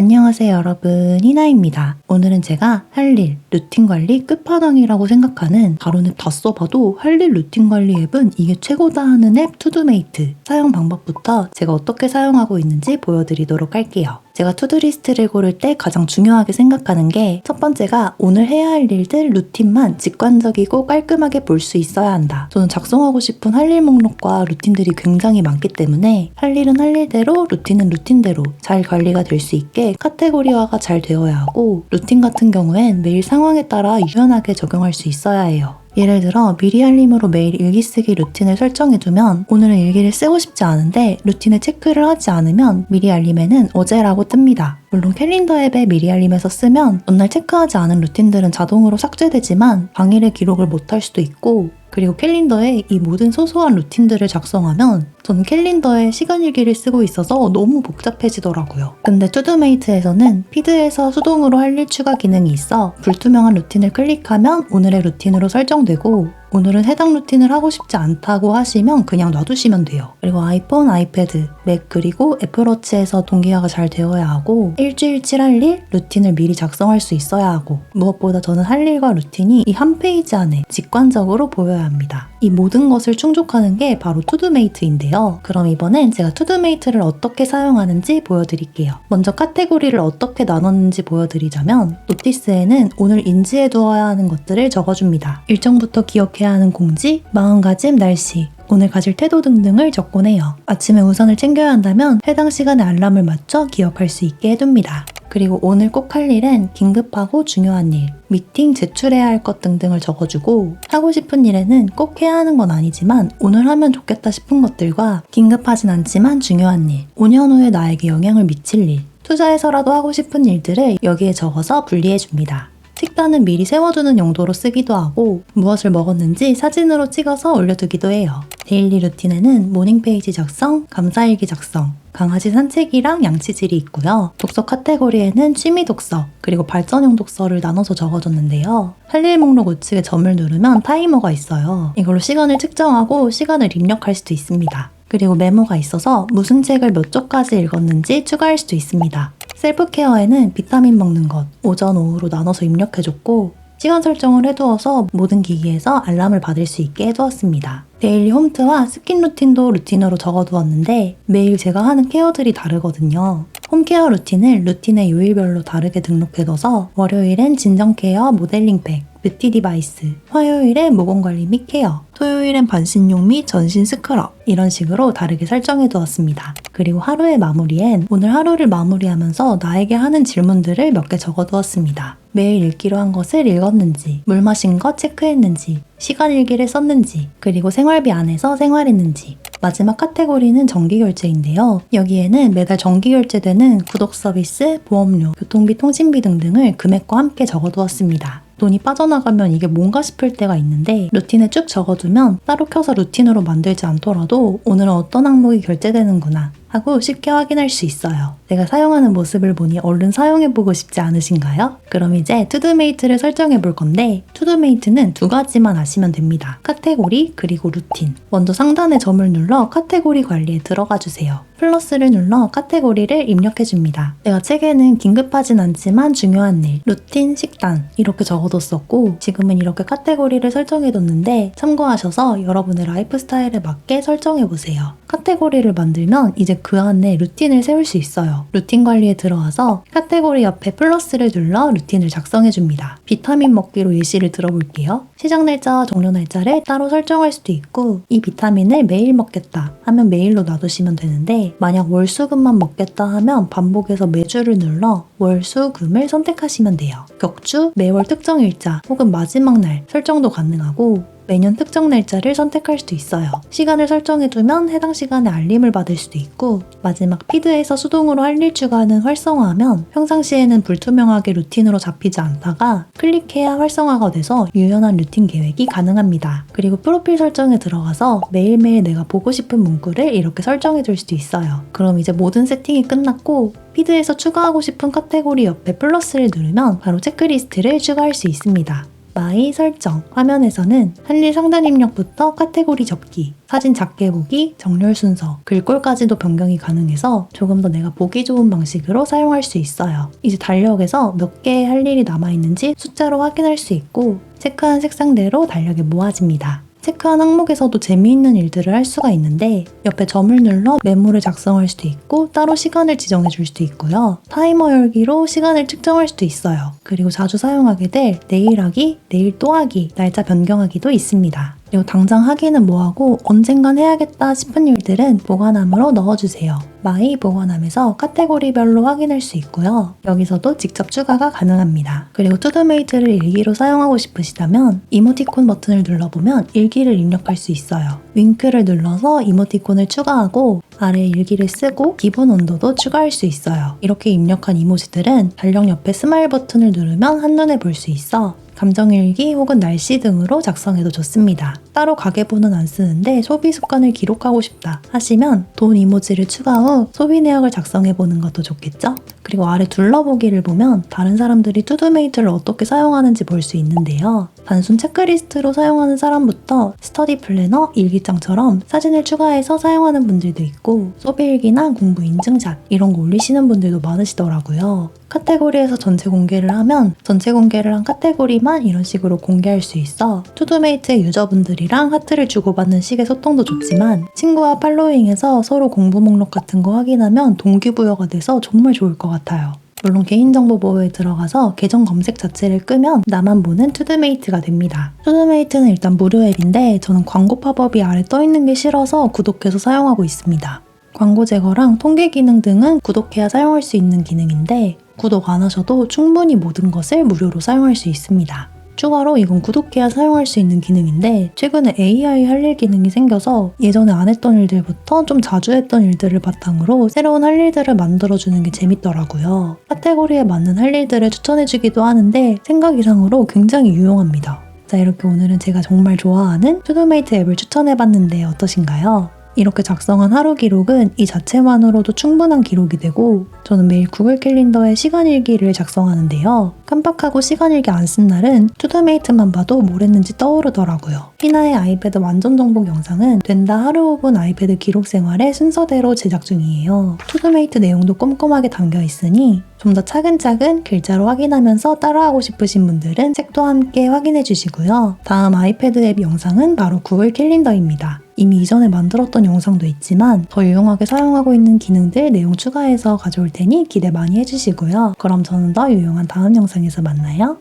안녕하세요 여러분, 희나입니다. 오늘은 제가 할 일, 루틴 관리 끝판왕이라고 생각하는 가로 앱 다 써봐도 할 일 루틴 관리 앱은 이게 최고다 하는 앱 투두메이트 사용 방법부터 제가 어떻게 사용하고 있는지 보여드리도록 할게요. 제가 투두리스트를 고를 때 가장 중요하게 생각하는 게 첫 번째가 오늘 해야 할 일들 루틴만 직관적이고 깔끔하게 볼 수 있어야 한다. 저는 작성하고 싶은 할 일 목록과 루틴들이 굉장히 많기 때문에 할 일은 할 일대로 루틴은 루틴대로 잘 관리가 될 수 있게 카테고리화가 잘 되어야 하고 루틴 같은 경우엔 매일 상황에 따라 유연하게 적용할 수 있어야 해요. 예를 들어 미리 알림으로 매일 일기 쓰기 루틴을 설정해두면 오늘은 일기를 쓰고 싶지 않은데 루틴에 체크를 하지 않으면 미리 알림에는 어제라고 뜹니다. 물론 캘린더 앱에 미리 알림에서 쓰면 전날 체크하지 않은 루틴들은 자동으로 삭제되지만 당일의 기록을 못할 수도 있고, 그리고 캘린더에 이 모든 소소한 루틴들을 작성하면 저는 캘린더에 시간일기를 쓰고 있어서 너무 복잡해지더라고요. 근데 투두메이트에서는 피드에서 수동으로 할 일 추가 기능이 있어 불투명한 루틴을 클릭하면 오늘의 루틴으로 설정되고, 오늘은 해당 루틴을 하고 싶지 않다고 하시면 그냥 놔두시면 돼요. 그리고 아이폰, 아이패드, 맥 그리고 애플워치에서 동기화가 잘 되어야 하고 일주일치 할 일, 루틴을 미리 작성할 수 있어야 하고 무엇보다 저는 할 일과 루틴이 이 한 페이지 안에 직관적으로 보여야 합니다. 이 모든 것을 충족하는 게 바로 투두메이트인데요. 그럼 이번엔 제가 투두메이트를 어떻게 사용하는지 보여드릴게요. 먼저 카테고리를 어떻게 나눴는지 보여드리자면 노티스에는 오늘 인지해두어야 하는 것들을 적어줍니다. 일정부터 기억해야 하는 공지, 마음가짐, 날씨, 오늘 가질 태도 등등을 적곤 해요. 아침에 우선을 챙겨야 한다면 해당 시간에 알람을 맞춰 기억할 수 있게 해둡니다. 그리고 오늘 꼭 할 일은 긴급하고 중요한 일, 미팅, 제출해야 할 것 등등을 적어주고, 하고 싶은 일에는 꼭 해야 하는 건 아니지만 오늘 하면 좋겠다 싶은 것들과 긴급하진 않지만 중요한 일, 5년 후에 나에게 영향을 미칠 일, 투자해서라도 하고 싶은 일들을 여기에 적어서 분리해줍니다. 식단은 미리 세워두는 용도로 쓰기도 하고 무엇을 먹었는지 사진으로 찍어서 올려두기도 해요. 데일리 루틴에는 모닝 페이지 작성, 감사일기 작성, 강아지 산책이랑 양치질이 있고요. 독서 카테고리에는 취미 독서, 그리고 발전용 독서를 나눠서 적어줬는데요. 할 일 목록 우측에 점을 누르면 타이머가 있어요. 이걸로 시간을 측정하고 시간을 입력할 수도 있습니다. 그리고 메모가 있어서 무슨 책을 몇 쪽까지 읽었는지 추가할 수도 있습니다. 셀프케어에는 비타민 먹는 것, 오전, 오후로 나눠서 입력해줬고 시간 설정을 해두어서 모든 기기에서 알람을 받을 수 있게 해두었습니다. 데일리 홈트와 스킨 루틴도 루틴으로 적어두었는데 매일 제가 하는 케어들이 다르거든요. 홈케어 루틴을 루틴의 요일별로 다르게 등록해둬서 월요일엔 진정케어 모델링팩, 뷰티 디바이스, 화요일엔 모공관리 및 케어, 토요일엔 반신욕 및 전신 스크럽 이런 식으로 다르게 설정해 두었습니다. 그리고 하루의 마무리엔 오늘 하루를 마무리하면서 나에게 하는 질문들을 몇 개 적어 두었습니다. 매일 읽기로 한 것을 읽었는지, 물 마신 것 체크했는지, 시간 일기를 썼는지, 그리고 생활비 안에서 생활했는지. 마지막 카테고리는 정기결제인데요. 여기에는 매달 정기결제되는 구독 서비스, 보험료, 교통비, 통신비 등등을 금액과 함께 적어두었습니다. 돈이 빠져나가면 이게 뭔가 싶을 때가 있는데 루틴에 쭉 적어두면 따로 켜서 루틴으로 만들지 않더라도 오늘은 어떤 항목이 결제되는구나 하고 쉽게 확인할 수 있어요. 내가 사용하는 모습을 보니 얼른 사용해보고 싶지 않으신가요? 그럼 이제 투두메이트를 설정해볼 건데 투두메이트는 두 가지만 아시면 됩니다. 카테고리 그리고 루틴. 먼저 상단에 점을 눌러 카테고리 관리에 들어가주세요. 플러스를 눌러 카테고리를 입력해줍니다. 내가 책에는 긴급하진 않지만 중요한 일, 루틴, 식단 이렇게 적어뒀었고 지금은 이렇게 카테고리를 설정해뒀는데 참고하셔서 여러분의 라이프 스타일에 맞게 설정해보세요. 카테고리를 만들면 이제 그 안에 루틴을 세울 수 있어요. 루틴 관리에 들어와서 카테고리 옆에 플러스를 눌러 루틴을 작성해줍니다. 비타민 먹기로 예시를 들어볼게요. 시작 날짜와 종료 날짜를 따로 설정할 수도 있고 이 비타민을 매일 먹겠다 하면 매일로 놔두시면 되는데 만약 월, 수, 금만 먹겠다 하면 반복해서 매주를 눌러 월, 수, 금을 선택하시면 돼요. 격주, 매월 특정 일자 혹은 마지막 날 설정도 가능하고 매년 특정 날짜를 선택할 수도 있어요. 시간을 설정해두면 해당 시간에 알림을 받을 수도 있고 마지막 피드에서 수동으로 할 일 추가는 활성화하면 평상시에는 불투명하게 루틴으로 잡히지 않다가 클릭해야 활성화가 돼서 유연한 루틴 계획이 가능합니다. 그리고 프로필 설정에 들어가서 매일매일 내가 보고 싶은 문구를 이렇게 설정해줄 수도 있어요. 그럼 이제 모든 세팅이 끝났고 피드에서 추가하고 싶은 카테고리 옆에 플러스를 누르면 바로 체크리스트를 추가할 수 있습니다. 마이 설정 화면에서는 할 일 상단 입력부터 카테고리 접기, 사진 작게 보기, 정렬 순서, 글꼴까지도 변경이 가능해서 조금 더 내가 보기 좋은 방식으로 사용할 수 있어요. 이제 달력에서 몇 개의 할 일이 남아있는지 숫자로 확인할 수 있고 체크한 색상대로 달력에 모아집니다. 체크한 항목에서도 재미있는 일들을 할 수가 있는데 옆에 점을 눌러 메모를 작성할 수도 있고 따로 시간을 지정해 줄 수도 있고요. 타이머 열기로 시간을 측정할 수도 있어요. 그리고 자주 사용하게 될 내일 하기, 내일 또 하기, 날짜 변경하기도 있습니다. 그리고 당장 하기는 뭐하고 언젠간 해야겠다 싶은 일들은 보관함으로 넣어주세요. 마이 보관함에서 카테고리별로 확인할 수 있고요. 여기서도 직접 추가가 가능합니다. 그리고 투두메이트를 일기로 사용하고 싶으시다면 이모티콘 버튼을 눌러보면 일기를 입력할 수 있어요. 윙크를 눌러서 이모티콘을 추가하고 아래 일기를 쓰고 기분 온도도 추가할 수 있어요. 이렇게 입력한 이모지들은 달력 옆에 스마일 버튼을 누르면 한눈에 볼 수 있어 감정일기 혹은 날씨 등으로 작성해도 좋습니다. 따로 가계부는 안 쓰는데 소비 습관을 기록하고 싶다 하시면 돈 이모지를 추가 후 소비 내역을 작성해보는 것도 좋겠죠? 그리고 아래 둘러보기를 보면 다른 사람들이 투두메이트를 어떻게 사용하는지 볼 수 있는데요. 단순 체크리스트로 사용하는 사람부터 스터디 플래너, 일기장처럼 사진을 추가해서 사용하는 분들도 있고 소비일기나 공부 인증샷 이런 거 올리시는 분들도 많으시더라고요. 카테고리에서 전체 공개를 하면 전체 공개를 한 카테고리만 이런 식으로 공개할 수 있어 투두메이트의 유저분들이랑 하트를 주고받는 식의 소통도 좋지만 친구와 팔로잉에서 서로 공부 목록 같은 거 확인하면 동기부여가 돼서 정말 좋을 것 같아요. 물론 개인정보 보호에 들어가서 계정 검색 자체를 끄면 나만 보는 투두메이트가 됩니다. 투두메이트는 일단 무료 앱인데 저는 광고 팝업이 아래 떠있는 게 싫어서 구독해서 사용하고 있습니다. 광고 제거랑 통계 기능 등은 구독해야 사용할 수 있는 기능인데 구독 안 하셔도 충분히 모든 것을 무료로 사용할 수 있습니다. 추가로 이건 구독해야 사용할 수 있는 기능인데 최근에 AI 할 일 기능이 생겨서 예전에 안 했던 일들부터 좀 자주 했던 일들을 바탕으로 새로운 할 일들을 만들어주는 게 재밌더라고요. 카테고리에 맞는 할 일들을 추천해주기도 하는데 생각 이상으로 굉장히 유용합니다. 자, 이렇게 오늘은 제가 정말 좋아하는 투두메이트 앱을 추천해봤는데 어떠신가요? 이렇게 작성한 하루 기록은 이 자체만으로도 충분한 기록이 되고 저는 매일 구글 캘린더에 시간일기를 작성하는데요. 깜빡하고 시간일기 안 쓴 날은 투두메이트만 봐도 뭘 했는지 떠오르더라고요. 희나의 아이패드 완전 정복 영상은 된다 하루 5분 아이패드 기록 생활의 순서대로 제작 중이에요. 투두메이트 내용도 꼼꼼하게 담겨 있으니 좀 더 차근차근 글자로 확인하면서 따라하고 싶으신 분들은 책도 함께 확인해 주시고요. 다음 아이패드 앱 영상은 바로 구글 캘린더입니다. 이미 이전에 만들었던 영상도 있지만 더 유용하게 사용하고 있는 기능들 내용 추가해서 가져올 테니 기대 많이 해주시고요. 그럼 저는 더 유용한 다음 영상에서 만나요.